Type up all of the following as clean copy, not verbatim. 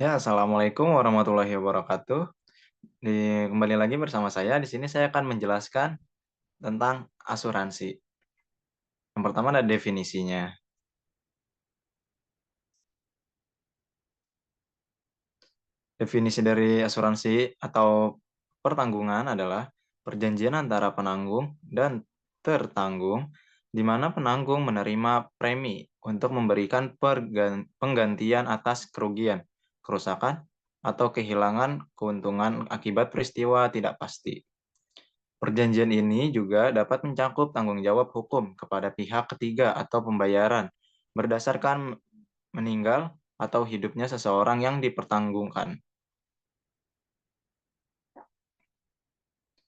Ya, Assalamualaikum warahmatullahi wabarakatuh. Kembali lagi bersama saya. Di sini saya akan menjelaskan tentang asuransi. Yang pertama ada definisinya. Definisi dari asuransi atau pertanggungan adalah perjanjian antara penanggung dan tertanggung, di mana penanggung menerima premi untuk memberikan penggantian atas kerugian, kerusakan, atau kehilangan keuntungan akibat peristiwa tidak pasti. Perjanjian ini juga dapat mencakup tanggung jawab hukum kepada pihak ketiga atau pembayaran berdasarkan meninggal atau hidupnya seseorang yang dipertanggungkan.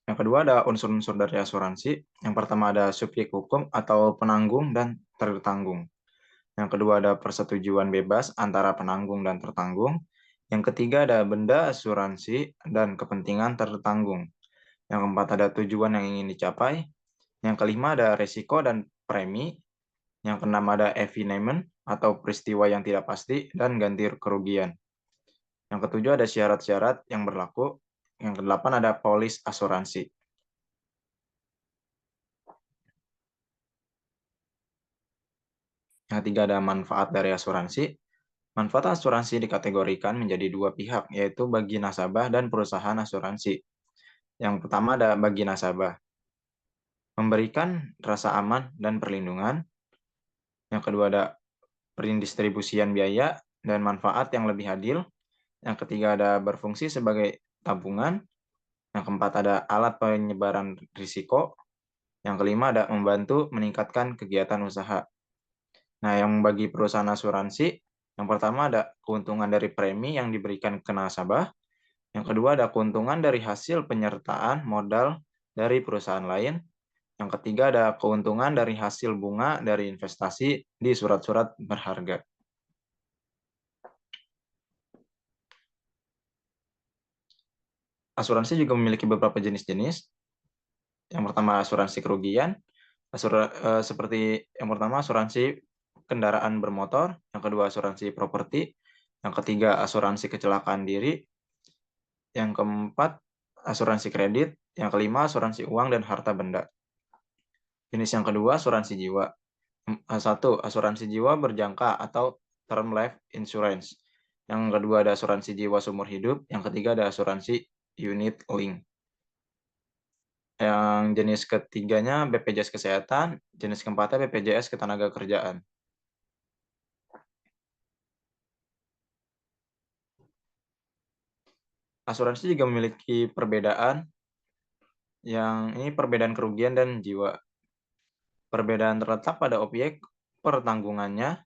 Yang kedua ada unsur-unsur dari asuransi. Yang pertama ada subjek hukum atau penanggung dan tertanggung. Yang kedua ada persetujuan bebas antara penanggung dan tertanggung. Yang ketiga ada benda asuransi dan kepentingan tertanggung. Yang keempat ada tujuan yang ingin dicapai. Yang kelima ada resiko dan premi. Yang keenam ada evenement atau peristiwa yang tidak pasti dan ganti kerugian. Yang ketujuh ada syarat-syarat yang berlaku. Yang kedelapan ada polis asuransi. Yang ketiga ada manfaat dari asuransi. Manfaat asuransi dikategorikan menjadi dua pihak, yaitu bagi nasabah dan perusahaan asuransi. Yang pertama ada bagi nasabah, memberikan rasa aman dan perlindungan. Yang kedua ada pendistribusian biaya dan manfaat yang lebih adil. Yang ketiga ada berfungsi sebagai tabungan. Yang keempat ada alat penyebaran risiko. Yang kelima ada membantu meningkatkan kegiatan usaha. Nah, yang bagi perusahaan asuransi, yang pertama ada keuntungan dari premi yang diberikan ke nasabah. Yang kedua ada keuntungan dari hasil penyertaan modal dari perusahaan lain. Yang ketiga ada keuntungan dari hasil bunga dari investasi di surat-surat berharga. Asuransi juga memiliki beberapa jenis-jenis. Yang pertama asuransi kerugian, seperti yang pertama asuransi kendaraan bermotor, yang kedua asuransi properti, yang ketiga asuransi kecelakaan diri, yang keempat asuransi kredit, yang kelima asuransi uang dan harta benda. Jenis yang kedua asuransi jiwa. Satu, asuransi jiwa berjangka atau term life insurance. Yang kedua ada asuransi jiwa seumur hidup, yang ketiga ada asuransi unit link. Yang jenis ketiganya BPJS Kesehatan, jenis keempatnya BPJS Ketenagakerjaan. Asuransi juga memiliki perbedaan, yang ini perbedaan kerugian dan jiwa. Perbedaan terletak pada objek pertanggungannya.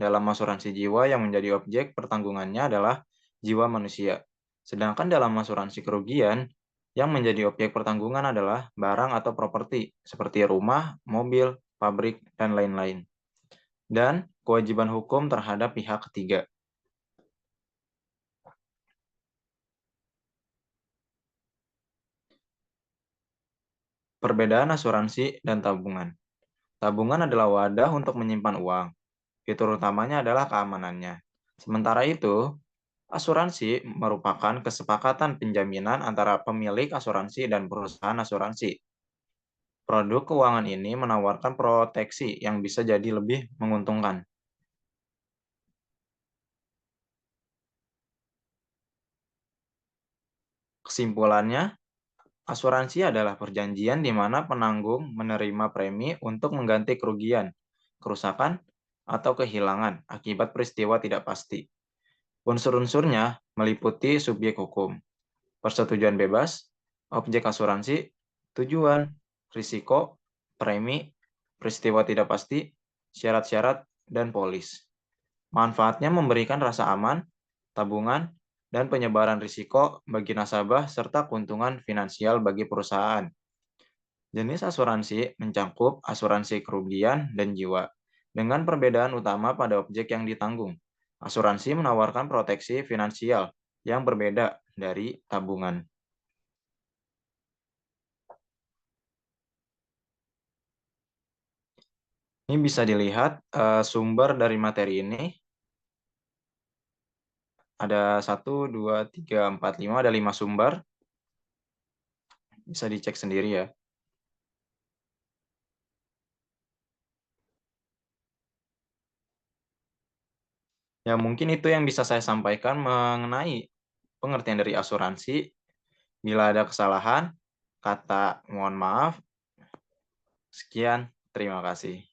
Dalam asuransi jiwa yang menjadi objek pertanggungannya adalah jiwa manusia. Sedangkan dalam asuransi kerugian, yang menjadi objek pertanggungan adalah barang atau properti, seperti rumah, mobil, pabrik, dan lain-lain. Dan kewajiban hukum terhadap pihak ketiga. Perbedaan asuransi dan tabungan. Tabungan adalah wadah untuk menyimpan uang. Fitur utamanya adalah keamanannya. Sementara itu, asuransi merupakan kesepakatan penjaminan antara pemilik asuransi dan perusahaan asuransi. Produk keuangan ini menawarkan proteksi yang bisa jadi lebih menguntungkan. Kesimpulannya, asuransi adalah perjanjian di mana penanggung menerima premi untuk mengganti kerugian, kerusakan, atau kehilangan akibat peristiwa tidak pasti. Unsur-unsurnya meliputi subjek hukum, persetujuan bebas, objek asuransi, tujuan, risiko, premi, peristiwa tidak pasti, syarat-syarat, dan polis. Manfaatnya memberikan rasa aman, tabungan, dan penyebaran risiko bagi nasabah serta keuntungan finansial bagi perusahaan. Jenis asuransi mencakup asuransi kerugian dan jiwa, dengan perbedaan utama pada objek yang ditanggung. Asuransi menawarkan proteksi finansial yang berbeda dari tabungan. Ini bisa dilihat sumber dari materi ini Ada 1, 2, 3, 4, 5, ada 5 sumber, bisa dicek sendiri ya. Ya mungkin itu yang bisa saya sampaikan mengenai pengertian dari asuransi. Bila ada kesalahan, kata mohon maaf. Sekian, terima kasih.